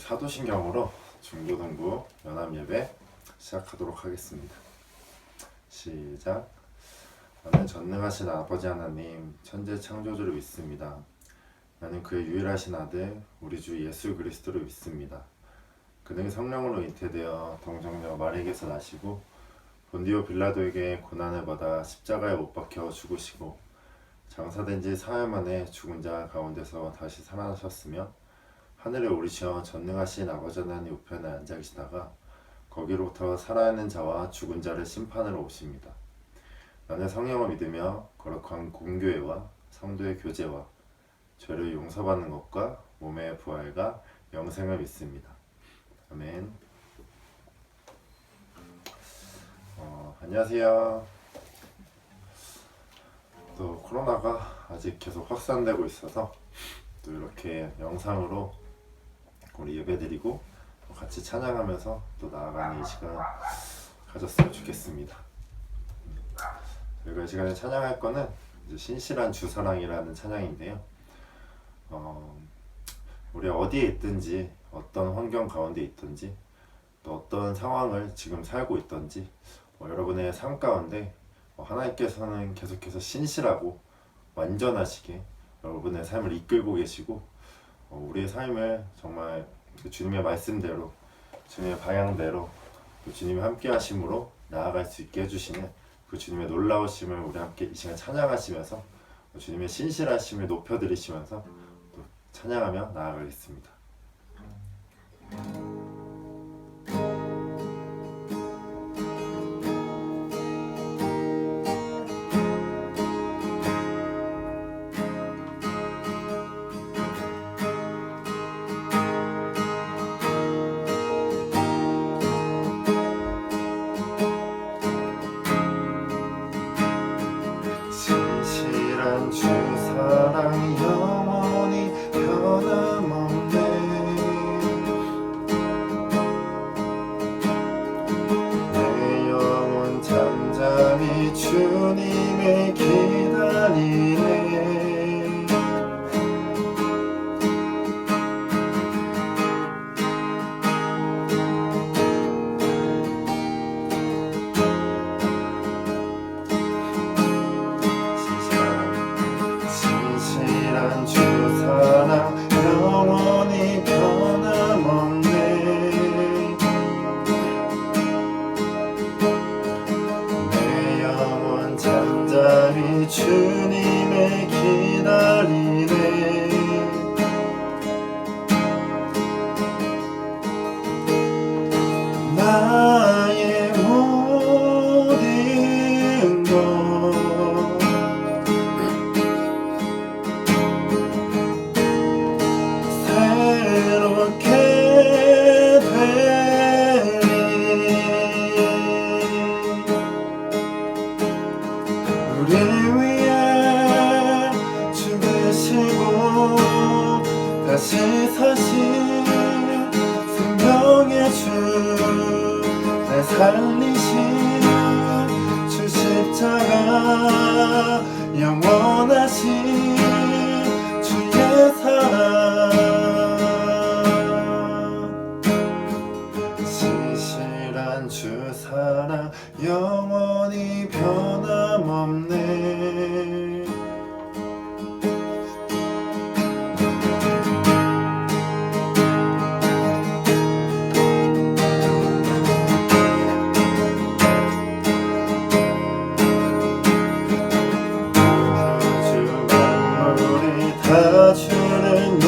사도신경으로 중고등부 연합예배 시작하도록 하겠습니다. 시작. 나는 전능하신 아버지 하나님 천재 창조주를 믿습니다. 나는 그의 유일하신 아들 우리 주 예수 그리스도를 믿습니다. 그는 성령으로 잉태되어 동정녀 마리에게서 나시고 본디오 빌라도에게 고난을 받아 십자가에 못 박혀 죽으시고 장사된 지 사흘 만에 죽은 자 가운데서 다시 살아나셨으며 하늘에 오르시어 전능하신 아버지 하나님 우편에 앉아 계시다가 거기로부터 살아있는 자와 죽은 자를 심판하러 오십니다. 나는 성령을 믿으며 거룩한 공교회와 성도의 교제와 죄를 용서받는 것과 몸의 부활과 영생을 믿습니다. 아멘. 안녕하세요. 또 코로나가 아직 계속 확산되고 있어서 또 이렇게 영상으로 우리 예배드리고 같이 찬양하면서 또 나아가는 이 시간 가졌으면 좋겠습니다. 저희가 이 시간에 찬양할 거는 이제 신실한 주사랑이라는 찬양인데요. 우리 어디에 있든지 어떤 환경 가운데 있든지 또 어떤 상황을 지금 살고 있든지 여러분의 삶 가운데 하나님께서는 계속해서 신실하고 완전하시게 여러분의 삶을 이끌고 계시고 우리의 삶을 정말 주님의 말씀대로 주님의 방향대로 주님이 함께 하심으로 나아갈 수 있게 해주시는 그 주님의 놀라우심을 우리 함께 이 시간 찬양하시면서 주님의 신실하심을 높여드리시면서 또 찬양하며 나아가겠습니다. 주 사랑 영원히 변함없네. 내 영혼 잠잠히 주님을 기다리네. 주 사랑 영원히 변함없네. 내 영혼 잠잠히 주님을 기다리네. 나의 모든 것 우리 위해 죽으시고 다시 사신 생명의 주 날 살리신 주 십자가 영원하신 주의 사랑 신실한 주 사랑 영원히 변함없네. 주 만물이 다 주를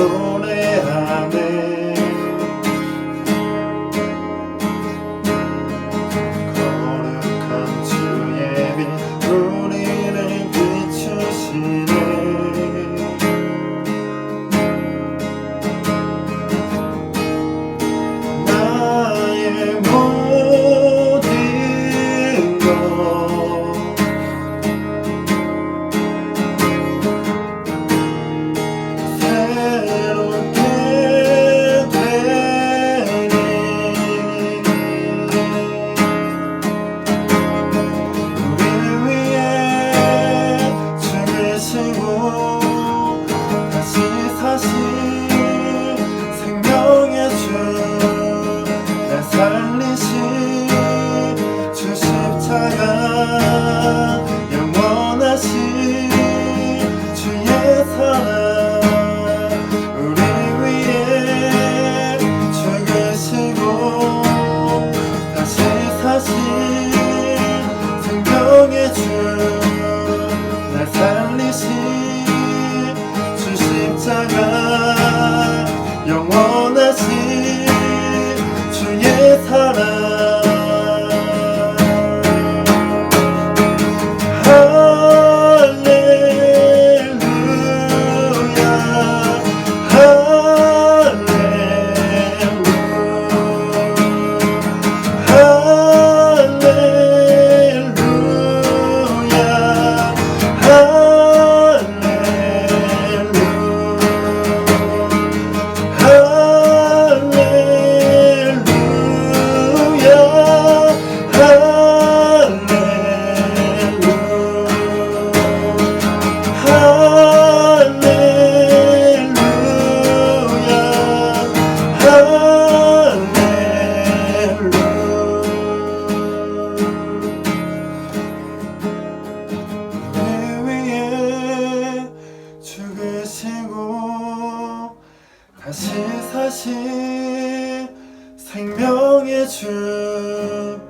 다시 사신 생명의 주,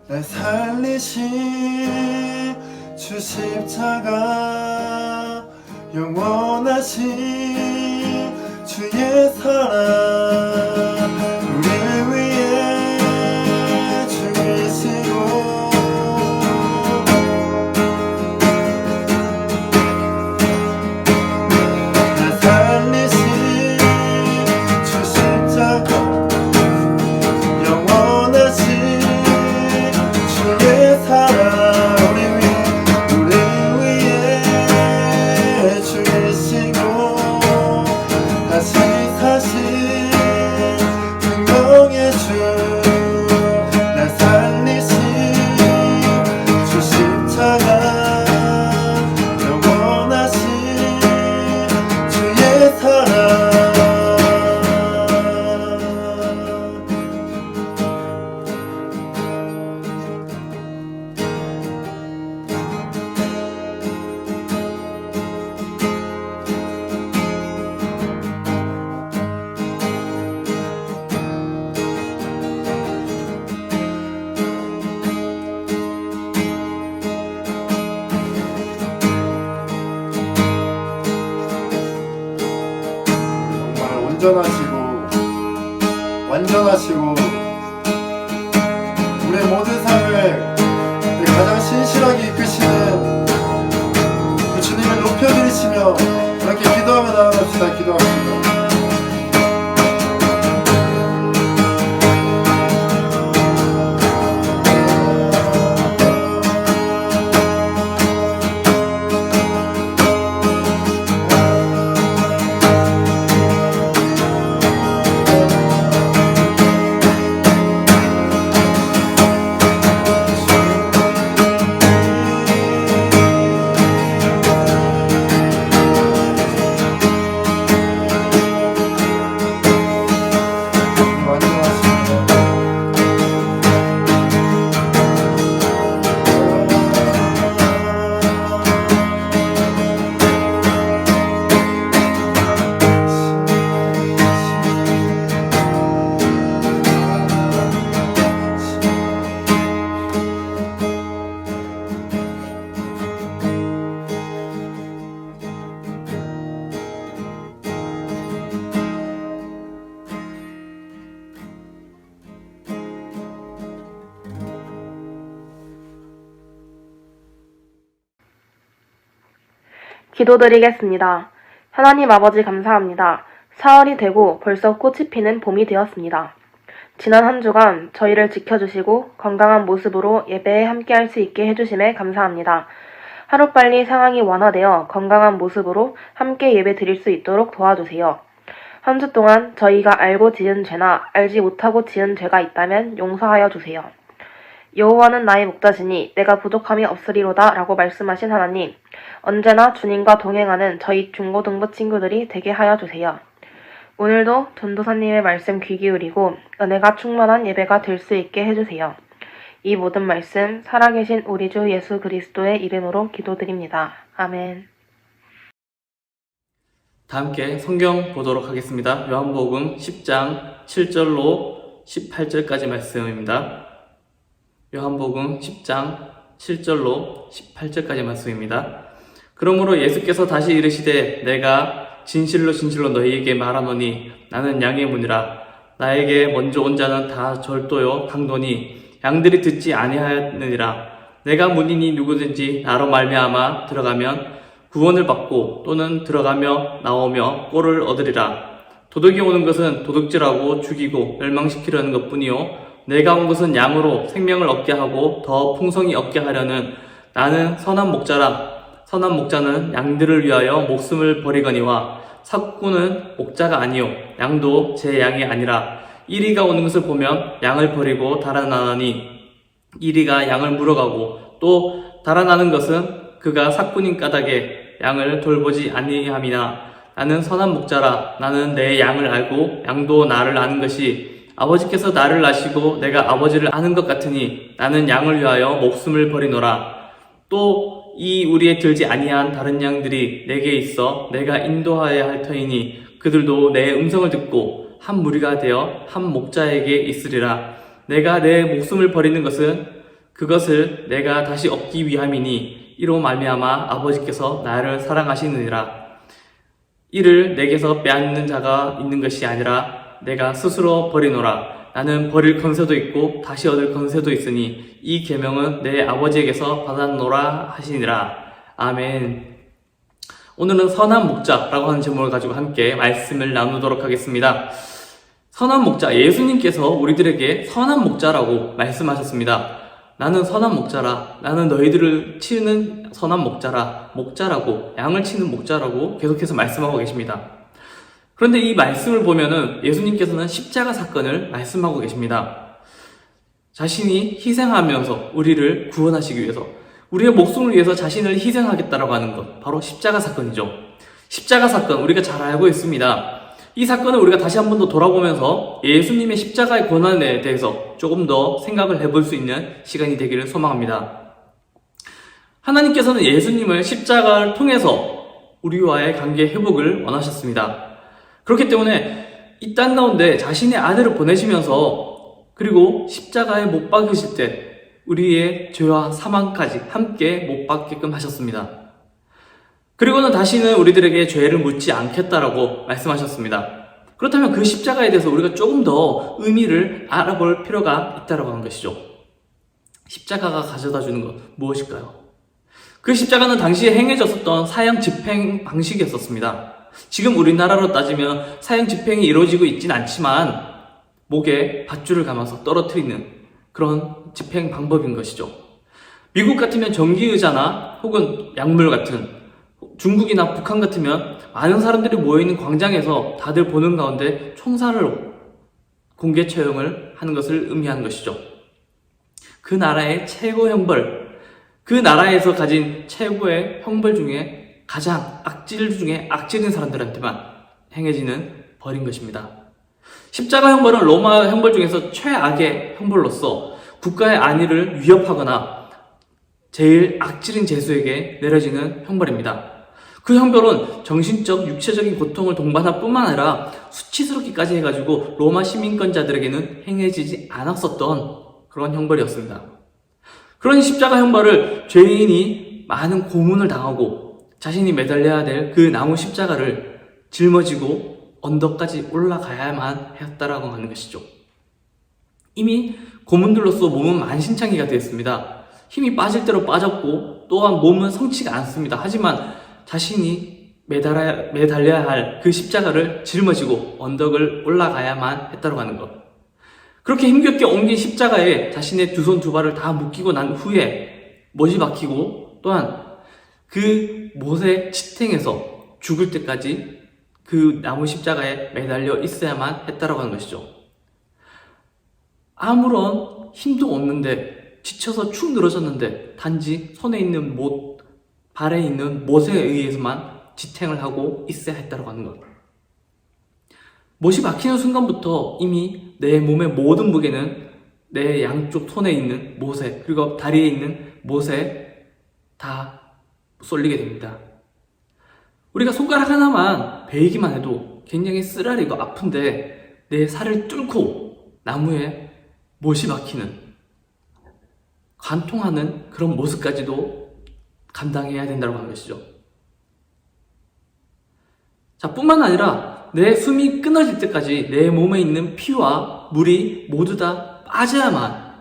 날 살리신 주 십자가, 영원하신 주의 사랑, 우리 위해 죽이시고 날 살리신 주 십자가, 영원하신 주의 사랑, 우리 위해 죽이시고 다시 사신 생명의 주, 날 살리신 주 십자가, 영원하신 주의 사랑. 정말 온전하시고 완전하시고 우리의 모든 삶을 가장 신실하게 이끄시는 그 주님을 높여드리시며 이렇게 기도하며 나아갑시다. 기도합시다. 기도드리겠습니다. 하나님 아버지 감사합니다. 4월이 되고 벌써 꽃이 피는 봄이 되었습니다. 지난 한 주간 저희를 지켜주시고 건강한 모습으로 예배에 함께할 수 있게 해주심에 감사합니다. 하루빨리 상황이 완화되어 건강한 모습으로 함께 예배 드릴 수 있도록 도와주세요. 한 주 동안 저희가 알고 지은 죄나 알지 못하고 지은 죄가 있다면 용서하여 주세요. 여호와는 나의 목자시니 내가 부족함이 없으리로다 라고 말씀하신 하나님, 언제나 주님과 동행하는 저희 중고등부 친구들이 되게 하여 주세요. 오늘도 전도사님의 말씀 귀 기울이고 은혜가 충만한 예배가 될 수 있게 해주세요. 이 모든 말씀 살아계신 우리 주 예수 그리스도의 이름으로 기도드립니다. 아멘. 다 함께 성경 보도록 하겠습니다. 요한복음 10장 7절로 18절까지 말씀입니다. 요한복음 10장 7절로 18절까지 말씀입니다. 그러므로 예수께서 다시 이르시되 내가 진실로 진실로 너희에게 말하노니 나는 양의 문이라. 나에게 먼저 온 자는 다 절도요 강도니 양들이 듣지 아니하였느니라. 내가 문이니 누구든지 나로 말미암아 들어가면 구원을 받고 또는 들어가며 나오며 꼴을 얻으리라. 도둑이 오는 것은 도둑질하고 죽이고 멸망시키려는 것뿐이요 내가 온 것은 양으로 생명을 얻게 하고 더 풍성히 얻게 하려는 나는 선한 목자라. 선한 목자는 양들을 위하여 목숨을 버리거니와 삭구는 목자가 아니요 양도 제 양이 아니라. 이리가 오는 것을 보면 양을 버리고 달아나니 이리가 양을 물어가고 또 달아나는 것은 그가 삭군인 까닭에 양을 돌보지 아니함이나. 나는 선한 목자라. 나는 내 양을 알고 양도 나를 아는 것이 아버지께서 나를 아시고 내가 아버지를 아는 것 같으니 나는 양을 위하여 목숨을 버리노라. 또 이 우리에 들지 아니한 다른 양들이 내게 있어 내가 인도하여야 할 터이니 그들도 내 음성을 듣고 한 무리가 되어 한 목자에게 있으리라. 내가 내 목숨을 버리는 것은 그것을 내가 다시 얻기 위함이니 이로 말미암아 아버지께서 나를 사랑하시느니라. 이를 내게서 빼앗는 자가 있는 것이 아니라 내가 스스로 버리노라. 나는 버릴 건세도 있고 다시 얻을 건세도 있으니 이 계명은 내 아버지에게서 받았노라 하시니라. 아멘. 오늘은 선한 목자라고 하는 제목을 가지고 함께 말씀을 나누도록 하겠습니다. 선한 목자, 예수님께서 우리들에게 선한 목자라고 말씀하셨습니다. 나는 선한 목자라, 나는 너희들을 치는 선한 목자라, 목자라고, 양을 치는 목자라고 계속해서 말씀하고 계십니다. 그런데 이 말씀을 보면은 예수님께서는 십자가 사건을 말씀하고 계십니다. 자신이 희생하면서 우리를 구원하시기 위해서, 우리의 목숨을 위해서 자신을 희생하겠다라고 하는 것, 바로 십자가 사건이죠. 십자가 사건, 우리가 잘 알고 있습니다. 이 사건을 우리가 다시 한 번 더 돌아보면서 예수님의 십자가의 고난에 대해서 조금 더 생각을 해볼 수 있는 시간이 되기를 소망합니다. 하나님께서는 예수님을 십자가를 통해서 우리와의 관계 회복을 원하셨습니다. 그렇기 때문에 이 땅 가운데 자신의 아들을 보내시면서 그리고 십자가에 못 박으실 때 우리의 죄와 사망까지 함께 못 받게끔 하셨습니다. 그리고는 다시는 우리들에게 죄를 묻지 않겠다라고 말씀하셨습니다. 그렇다면 그 십자가에 대해서 우리가 조금 더 의미를 알아볼 필요가 있다라고 하는 것이죠. 십자가가 가져다 주는 것 무엇일까요? 그 십자가는 당시에 행해졌었던 사형 집행 방식이었습니다. 지금 우리나라로 따지면 사형 집행이 이루어지고 있진 않지만 목에 밧줄을 감아서 떨어뜨리는 그런 집행 방법인 것이죠. 미국 같으면 전기의자나 혹은 약물 같은, 중국이나 북한 같으면 많은 사람들이 모여있는 광장에서 다들 보는 가운데 총살로 공개 처형을 하는 것을 의미하는 것이죠. 그 나라의 최고 형벌, 그 나라에서 가진 최고의 형벌 중에 가장 악질 중에 악질인 사람들한테만 행해지는 벌인 것입니다. 십자가 형벌은 로마 형벌 중에서 최악의 형벌로서 국가의 안위를 위협하거나 제일 악질인 죄수에게 내려지는 형벌입니다. 그 형벌은 정신적, 육체적인 고통을 동반할 뿐만 아니라 수치스럽기까지 해가지고 로마 시민권자들에게는 행해지지 않았었던 그런 형벌이었습니다. 그런 십자가 형벌을 죄인이 많은 고문을 당하고 자신이 매달려야 될 그 나무 십자가를 짊어지고 언덕까지 올라가야만 했다라고 하는 것이죠. 이미 고문들로서 몸은 만신창이가 되었습니다. 힘이 빠질 대로 빠졌고 또한 몸은 성치가 않습니다. 하지만 자신이 매달려야 할 그 십자가를 짊어지고 언덕을 올라가야만 했다고 하는 것. 그렇게 힘겹게 옮긴 십자가에 자신의 두 손 두 발을 다 묶이고 난 후에 못이 박히고 또한 그 못의 지탱에서 죽을 때까지 그 나무 십자가에 매달려 있어야만 했다고 하는 것이죠. 아무런 힘도 없는데 지쳐서 축 늘어졌는데 단지 손에 있는 못, 발에 있는 못에 의해서만 지탱을 하고 있어야 했다고 하는 것. 못이 박히는 순간부터 이미 내 몸의 모든 무게는 내 양쪽 손에 있는 못에 그리고 다리에 있는 못에 다 쏠리게 됩니다. 우리가 손가락 하나만 베이기만 해도 굉장히 쓰라리고 아픈데 내 살을 뚫고 나무에 못이 박히는 관통하는 그런 모습까지도 감당해야 된다고 하는 것이죠. 자, 뿐만 아니라 내 숨이 끊어질 때까지 내 몸에 있는 피와 물이 모두 다 빠져야만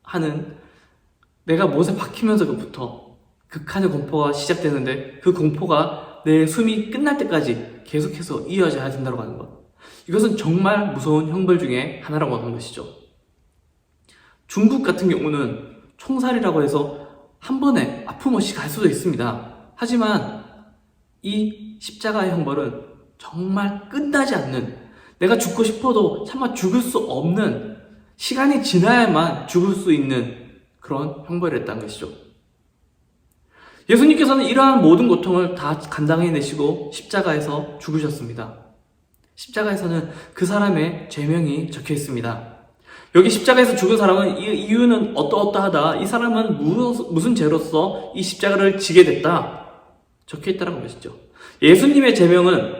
하는, 내가 못에 박히면서부터 극한의 공포가 시작되는데 그 공포가 내 숨이 끝날 때까지 계속해서 이어져야 된다고 하는 것. 이것은 정말 무서운 형벌 중에 하나라고 하는 것이죠. 중국 같은 경우는 총살이라고 해서 한 번에 아픔 없이 갈 수도 있습니다. 하지만 이 십자가의 형벌은 정말 끝나지 않는, 내가 죽고 싶어도 차마 죽을 수 없는, 시간이 지나야만 죽을 수 있는 그런 형벌이었다는 것이죠. 예수님께서는 이러한 모든 고통을 다 감당해내시고 십자가에서 죽으셨습니다. 십자가에서는 그 사람의 죄명이 적혀 있습니다. 여기 십자가에서 죽은 사람은 이유는 어떠어떠하다, 이 사람은 무슨 죄로서 이 십자가를 지게 됐다 적혀 있다는 것이죠. 예수님의 죄명은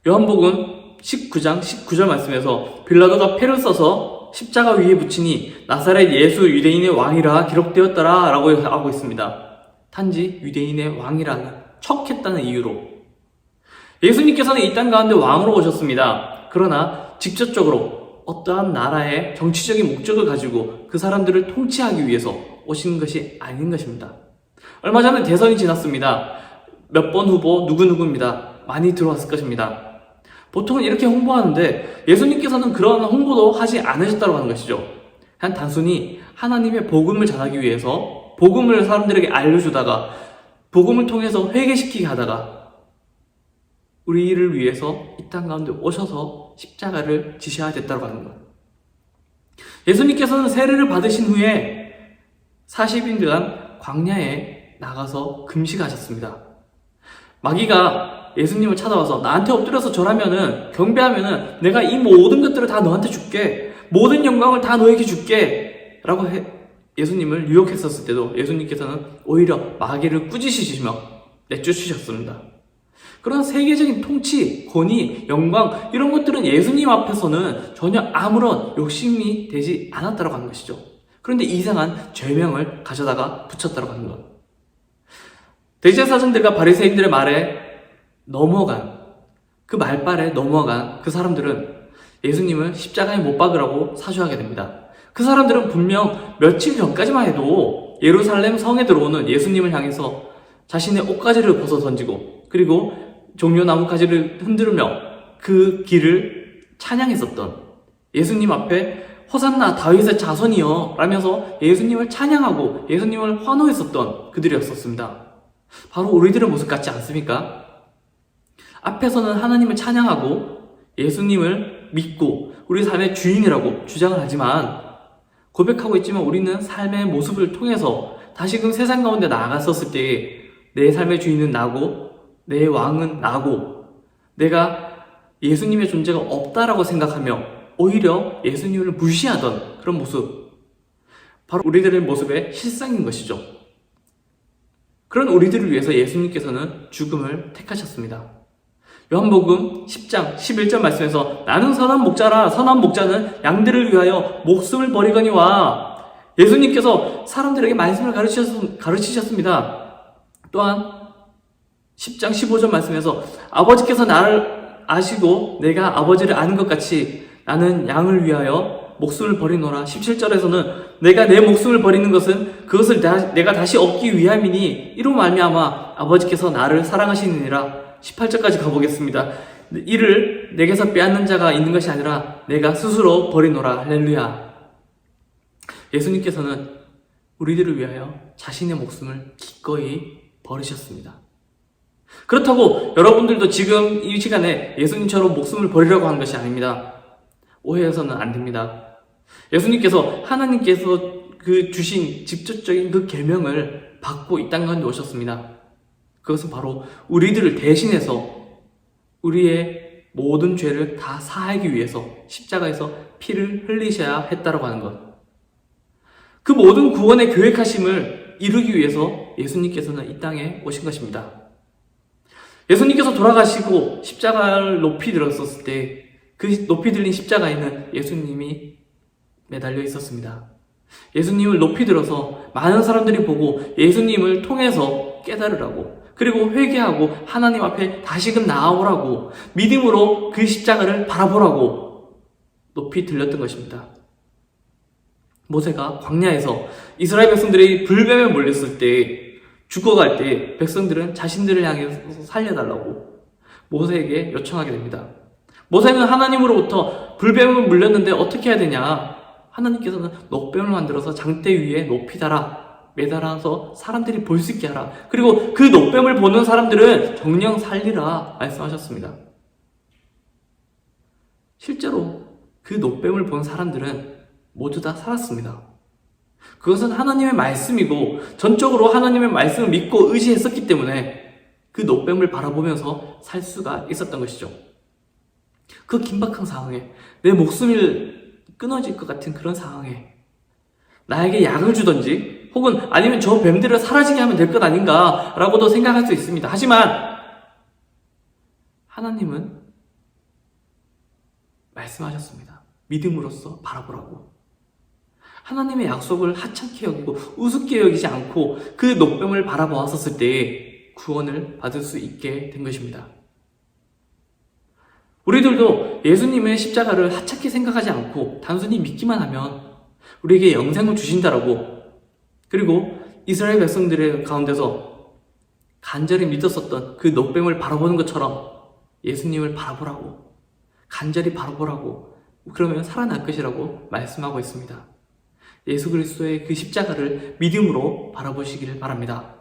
요한복음 19장 19절 말씀에서 빌라도가 패를 써서 십자가 위에 붙이니 나사렛 예수 유대인의 왕이라 기록되었더라 라고 하고 있습니다. 단지 유대인의 왕이라는 척했다는 이유로 예수님께서는 이 땅 가운데 왕으로 오셨습니다. 그러나 직접적으로 어떠한 나라의 정치적인 목적을 가지고 그 사람들을 통치하기 위해서 오신 것이 아닌 것입니다. 얼마 전에 대선이 지났습니다. 몇 번 후보 누구누구입니다. 많이 들어왔을 것입니다. 보통은 이렇게 홍보하는데 예수님께서는 그런 홍보도 하지 않으셨다고 하는 것이죠. 그냥 단순히 하나님의 복음을 전하기 위해서 복음을 사람들에게 알려주다가 복음을 통해서 회개시키게 하다가 우리를 위해서 이 땅 가운데 오셔서 십자가를 지셔야 됐다고 하는 것. 예수님께서는 세례를 받으신 후에 40일간 광야에 나가서 금식하셨습니다. 마귀가 예수님을 찾아와서 나한테 엎드려서 절하면은 경배하면은 내가 이 모든 것들을 다 너한테 줄게, 모든 영광을 다 너에게 줄게 라고 예수님을 유혹했었을 때도 예수님께서는 오히려 마귀를 꾸짖으시며 내쫓으셨습니다. 그런 세계적인 통치, 권위, 영광 이런 것들은 예수님 앞에서는 전혀 아무런 욕심이 되지 않았다고 하는 것이죠. 그런데 이상한 죄명을 가져다가 붙였다고 하는 것. 대제사장들과 바리새인들의 말에 넘어간, 그 말발에 넘어간 그 사람들은 예수님을 십자가에 못 박으라고 사주하게 됩니다. 그 사람들은 분명 며칠 전까지만 해도 예루살렘 성에 들어오는 예수님을 향해서 자신의 옷가지를 벗어 던지고 그리고 종려나무가지를 흔들며 그 길을 찬양했었던, 예수님 앞에 호산나 다윗의 자손이여 라면서 예수님을 찬양하고 예수님을 환호했었던 그들이었었습니다. 바로 우리들의 모습 같지 않습니까? 앞에서는 하나님을 찬양하고 예수님을 믿고 우리 삶의 주인이라고 주장을 하지만 고백하고 있지만 우리는 삶의 모습을 통해서 다시금 세상 가운데 나아갔었을 때 내 삶의 주인은 나고 내 왕은 나고 내가 예수님의 존재가 없다라고 생각하며 오히려 예수님을 무시하던 그런 모습, 바로 우리들의 모습의 실상인 것이죠. 그런 우리들을 위해서 예수님께서는 죽음을 택하셨습니다. 요한복음 10장 11절 말씀에서 나는 선한 목자라 선한 목자는 양들을 위하여 목숨을 버리거니와, 예수님께서 사람들에게 말씀을 가르치셨습니다. 또한 10장 15절 말씀에서 아버지께서 나를 아시고 내가 아버지를 아는 것 같이 나는 양을 위하여 목숨을 버리노라. 17절에서는 내가 내 목숨을 버리는 것은 그것을 내가 다시 얻기 위함이니 이로 말미암아 아버지께서 나를 사랑하시느니라. 18절까지 가보겠습니다. 이를 내게서 빼앗는 자가 있는 것이 아니라 내가 스스로 버리노라. 할렐루야. 예수님께서는 우리들을 위하여 자신의 목숨을 기꺼이 버리셨습니다. 그렇다고 여러분들도 지금 이 시간에 예수님처럼 목숨을 버리려고 하는 것이 아닙니다. 오해해서는 안 됩니다. 예수님께서 하나님께서 그 주신 직접적인 그 계명을 받고 이 땅 가운데 오셨습니다. 그것은 바로 우리들을 대신해서 우리의 모든 죄를 다 사하기 위해서 십자가에서 피를 흘리셔야 했다라고 하는 것. 그 모든 구원의 계획하심을 이루기 위해서 예수님께서는 이 땅에 오신 것입니다. 예수님께서 돌아가시고 십자가를 높이 들었었을 때 그 높이 들린 십자가에는 예수님이 매달려 있었습니다. 예수님을 높이 들어서 많은 사람들이 보고 예수님을 통해서 깨달으라고, 그리고 회개하고 하나님 앞에 다시금 나아오라고, 믿음으로 그 십자가를 바라보라고 높이 들렸던 것입니다. 모세가 광야에서 이스라엘 백성들이 불뱀에 몰렸을 때, 죽어갈 때 백성들은 자신들을 향해서 살려달라고 모세에게 요청하게 됩니다. 모세는 하나님으로부터 불뱀을 물렸는데 어떻게 해야 되냐? 하나님께서는 녹뱀을 만들어서 장대 위에 높이 달아 매달아서 사람들이 볼 수 있게 하라. 그리고 그 녹뱀을 보는 사람들은 정령 살리라 말씀하셨습니다. 실제로 그 녹뱀을 본 사람들은 모두 다 살았습니다. 그것은 하나님의 말씀이고 전적으로 하나님의 말씀을 믿고 의지했었기 때문에 그 녹뱀을 바라보면서 살 수가 있었던 것이죠. 그 긴박한 상황에, 내 목숨이 끊어질 것 같은 그런 상황에 나에게 약을 주던지 혹은 아니면 저 뱀들을 사라지게 하면 될 것 아닌가 라고도 생각할 수 있습니다. 하지만 하나님은 말씀하셨습니다. 믿음으로써 바라보라고. 하나님의 약속을 하찮게 여기고 우습게 여기지 않고 그 녹병을 바라보았었을 때에 구원을 받을 수 있게 된 것입니다. 우리들도 예수님의 십자가를 하찮게 생각하지 않고 단순히 믿기만 하면 우리에게 영생을 주신다라고, 그리고 이스라엘 백성들의 가운데서 간절히 믿었었던 그 녹병을 바라보는 것처럼 예수님을 바라보라고, 간절히 바라보라고, 그러면 살아날 것이라고 말씀하고 있습니다. 예수 그리스도의 그 십자가를 믿음으로 바라보시기를 바랍니다.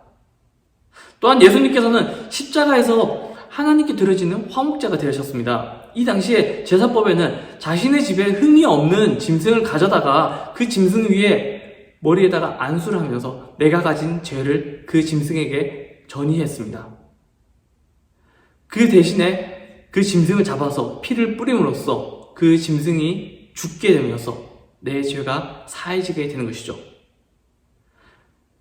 또한 예수님께서는 십자가에서 하나님께 드려지는 화목제가 되셨습니다. 이 당시에 제사법에는 자신의 집에 흠이 없는 짐승을 가져다가 그 짐승 위에 머리에다가 안수를 하면서 내가 가진 죄를 그 짐승에게 전이했습니다. 그 대신에 그 짐승을 잡아서 피를 뿌림으로써 그 짐승이 죽게 되면서 내 죄가 사해지게 되는 것이죠.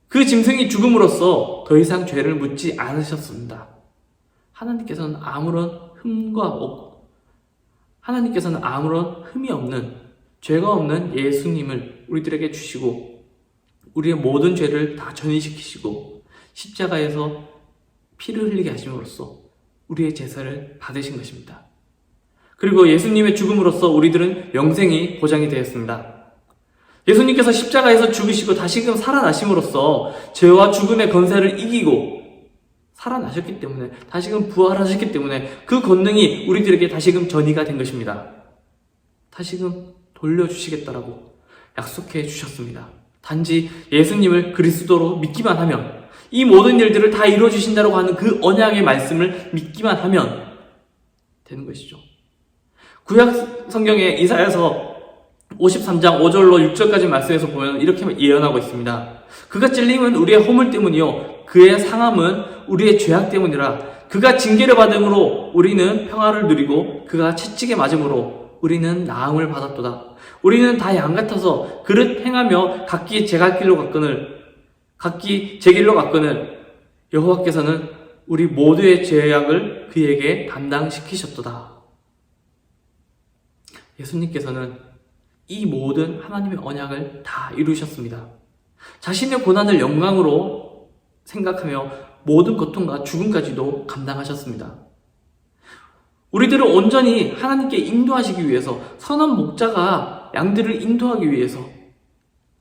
그 짐승이 죽음으로써 더 이상 죄를 묻지 않으셨습니다. 하나님께서는 아무런 흠이 없는, 죄가 없는 예수님을 우리들에게 주시고 우리의 모든 죄를 다 전이시키시고 십자가에서 피를 흘리게 하심으로써 우리의 제사를 받으신 것입니다. 그리고 예수님의 죽음으로써 우리들은 영생이 보장이 되었습니다. 예수님께서 십자가에서 죽으시고 다시금 살아나심으로써 죄와 죽음의 권세를 이기고 살아나셨기 때문에, 다시금 부활하셨기 때문에 그 권능이 우리들에게 다시금 전이가 된 것입니다. 다시금 돌려주시겠다라고 약속해 주셨습니다. 단지 예수님을 그리스도로 믿기만 하면, 이 모든 일들을 다 이루어주신다고 하는 그 언약의 말씀을 믿기만 하면 되는 것이죠. 구약 성경에 이사야서 53장 5절로 6절까지 말씀에서 보면 이렇게 예언하고 있습니다. 그가 찔림은 우리의 허물 때문이요 그의 상함은 우리의 죄악 때문이라. 그가 징계를 받음으로 우리는 평화를 누리고 그가 채찍에 맞음으로 우리는 나음을 받았도다. 우리는 다 양 같아서 그릇 행하며 각기 제 길로 갔거늘 여호와께서는 우리 모두의 죄악을 그에게 담당시키셨도다. 예수님께서는 이 모든 하나님의 언약을 다 이루셨습니다. 자신의 고난을 영광으로 생각하며 모든 고통과 죽음까지도 감당하셨습니다. 우리들을 온전히 하나님께 인도하시기 위해서, 선한 목자가 양들을 인도하기 위해서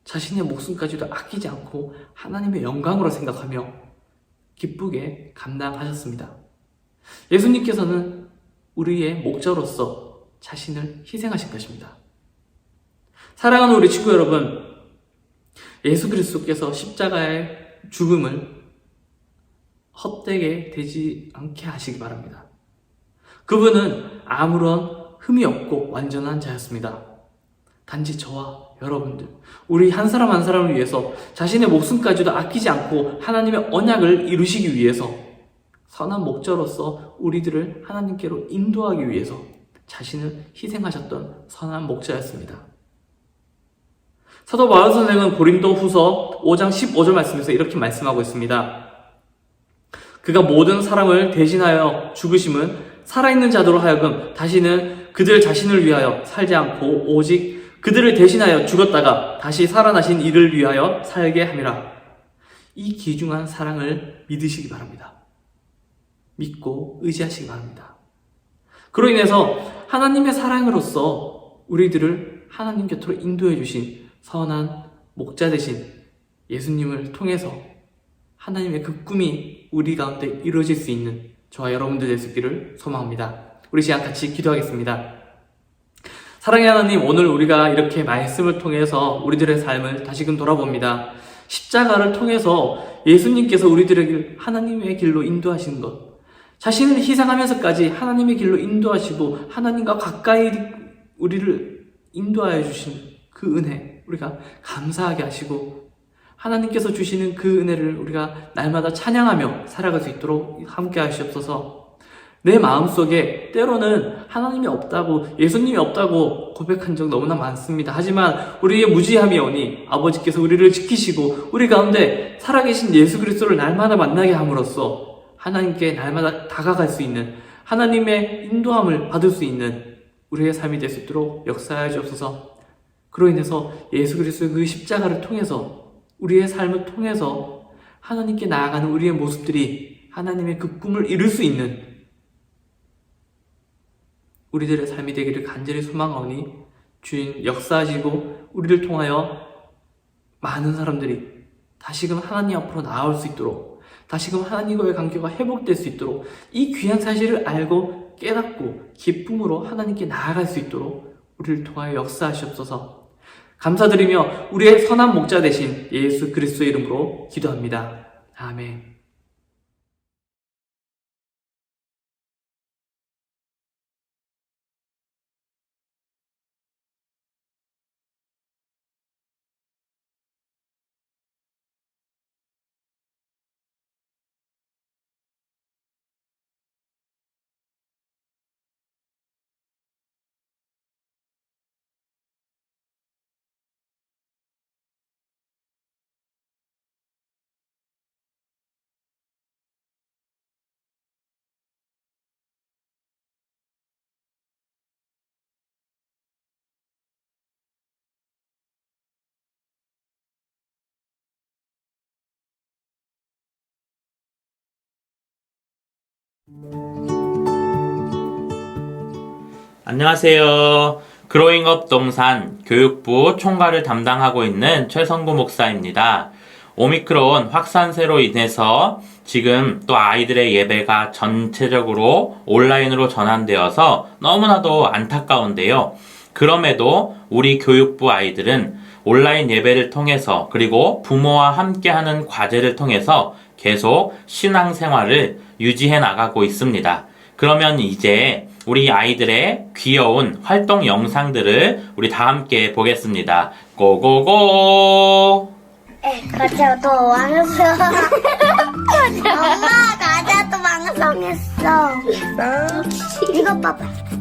자신의 목숨까지도 아끼지 않고 하나님의 영광으로 생각하며 기쁘게 감당하셨습니다. 예수님께서는 우리의 목자로서 자신을 희생하신 것입니다. 사랑하는 우리 친구 여러분, 예수 그리스도께서 십자가의 죽음을 헛되게 되지 않게 하시기 바랍니다. 그분은 아무런 흠이 없고 완전한 자였습니다. 단지 저와 여러분들, 우리 한 사람 한 사람을 위해서 자신의 목숨까지도 아끼지 않고 하나님의 언약을 이루시기 위해서 선한 목자로서 우리들을 하나님께로 인도하기 위해서 자신을 희생하셨던 선한 목자였습니다. 사도 바울 선생은 고린도 후서 5장 15절 말씀에서 이렇게 말씀하고 있습니다. 그가 모든 사람을 대신하여 죽으심은 살아있는 자들로 하여금 다시는 그들 자신을 위하여 살지 않고 오직 그들을 대신하여 죽었다가 다시 살아나신 이를 위하여 살게 함이라. 이 귀중한 사랑을 믿으시기 바랍니다. 믿고 의지하시기 바랍니다. 그로 인해서 하나님의 사랑으로서 우리들을 하나님 곁으로 인도해 주신 선한 목자 되신 예수님을 통해서 하나님의 그 꿈이 우리 가운데 이루어질 수 있는 저와 여러분들 될 수 있기를 소망합니다. 우리 시간 같이 기도하겠습니다. 사랑의 하나님, 오늘 우리가 이렇게 말씀을 통해서 우리들의 삶을 다시금 돌아봅니다. 십자가를 통해서 예수님께서 우리들에게 하나님의 길로 인도하시는 것, 자신을 희생하면서까지 하나님의 길로 인도하시고 하나님과 가까이 우리를 인도하여 주신 그 은혜, 우리가 감사하게 하시고 하나님께서 주시는 그 은혜를 우리가 날마다 찬양하며 살아갈 수 있도록 함께 하시옵소서. 내 마음속에 때로는 하나님이 없다고, 예수님이 없다고 고백한 적 너무나 많습니다. 하지만 우리의 무지함이 오니 아버지께서 우리를 지키시고 우리 가운데 살아계신 예수 그리스도를 날마다 만나게 함으로써 하나님께 날마다 다가갈 수 있는, 하나님의 인도함을 받을 수 있는 우리의 삶이 될 수 있도록 역사하여 주옵소서. 그로 인해서 예수 그리스도의 그 십자가를 통해서 우리의 삶을 통해서 하나님께 나아가는 우리의 모습들이 하나님의 그 꿈을 이룰 수 있는 우리들의 삶이 되기를 간절히 소망하오니 주인 역사하시고 우리를 통하여 많은 사람들이 다시금 하나님 앞으로 나아올 수 있도록, 다시금 하나님과의 관계가 회복될 수 있도록, 이 귀한 사실을 알고 깨닫고 기쁨으로 하나님께 나아갈 수 있도록 우리를 통하여 역사하시옵소서. 감사드리며 우리의 선한 목자 되신 예수 그리스도의 이름으로 기도합니다. 아멘. 안녕하세요. 그로잉업 동산 교육부 총괄을 담당하고 있는 최성구 목사입니다. 오미크론 확산세로 인해서 지금 또 아이들의 예배가 전체적으로 온라인으로 전환되어서 너무나도 안타까운데요. 그럼에도 우리 교육부 아이들은 온라인 예배를 통해서 그리고 부모와 함께하는 과제를 통해서 계속 신앙생활을 유지해 나가고 있습니다. 그러면 이제 우리 아이들의 귀여운 활동 영상들을 우리 다 함께 보겠습니다. 고고고! 가자 또 왕성. 엄마 가자 또 왕성했어. 이거 봐봐.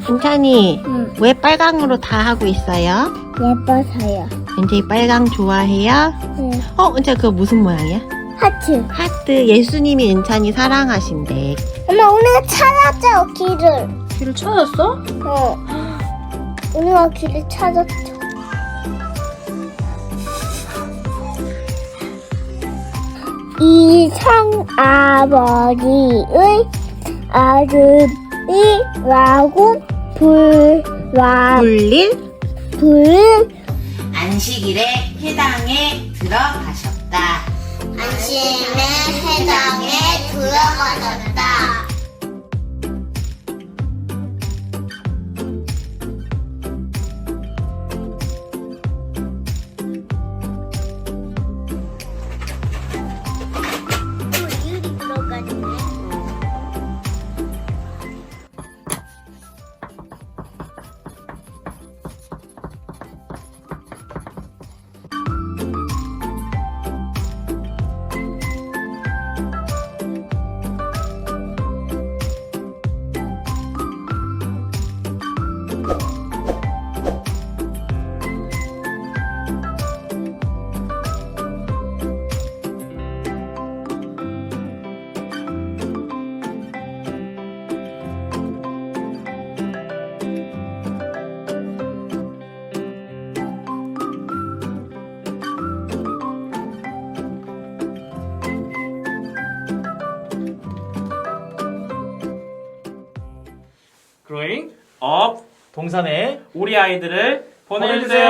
인찬이 응. 왜 빨강으로 다 하고 있어요? 예뻐서요. 은찬이 빨강 좋아해요? 응. 은찬 그거 무슨 모양이야? 하트. 하트. 예수님이 은찬이 사랑하신대. 엄마 우리가 찾았죠 길을. 길을 찾았어? 우리가 길을 찾았죠. 이상 아버지의 아들이라고 물릴? 불 안식일에 해당에 들어가셨다. 안심의 해당에 들어가셨다. 유리 들어가네. 그로잉업 동산에 우리 아이들을 보내주세요.